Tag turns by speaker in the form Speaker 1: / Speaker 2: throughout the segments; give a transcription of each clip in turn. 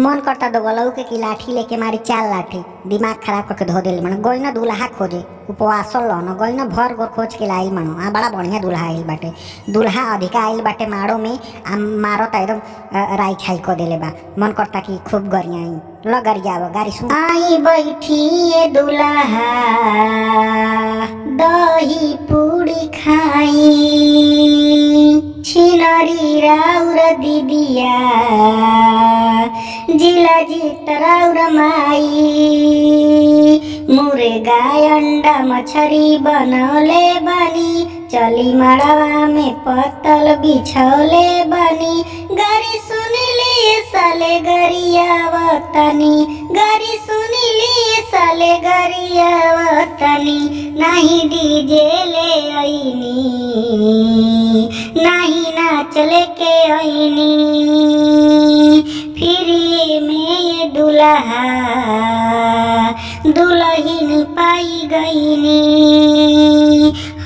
Speaker 1: मन करता दो गलऊ के की लाठी लेके मारी 4 लाठी दिमाग खराब करके धो दिल मन गई न दूल्हा खोजे उपवासल न गई न भर गोर खोज के लाइल मनो आ बड़ा बढ़िया दूल्हा आइल बाटे। दूल्हा अधिका आइल बाटे मारो में आ मारो त एकदम राई छाई को देले बा। मन करता कि खूब गरियाई ल गरियाव गारी सुन आई बैठी दूल्हा दही पूरी खाई छिनरी राउर दीदिया जिला जीत राउर माई मुर्गा अंडा मछरी बनौले बानी चली मड़वा में पतल बिछौले बानी गारी सुनली साले गरिया वतनी गारी सुनली साले गरिया वतनी नहीं डीजे ले आईनी नहीं नाच लेके आईनी फिर ये में दूल्हा दुल्हन पाई गईनी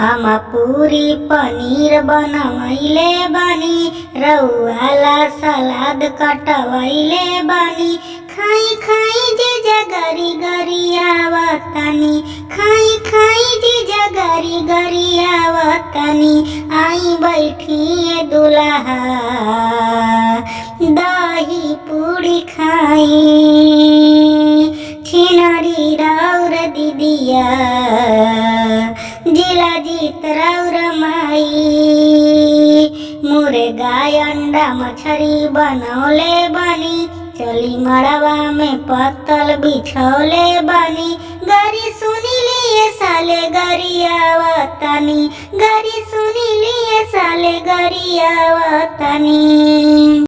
Speaker 1: हम पूरी पनीर बनवैले बानी रउआला सलाद कटवैले बानी खाई खाई जीजा गरी गरिया वतनी खाई खाई जीजा गरी गरिया वतनी आई बैठी दूल्हा दही पूरी खाई छिनरी राउर दीदिया जिला जीत राउर माई मुर्गा अंडा मछरी बनौले बानी चली मड़वा में पत्तल बिछौले बानी गारी सुनिली साले गरिया वतनी गारी सुनिली साले गरिया वतनी।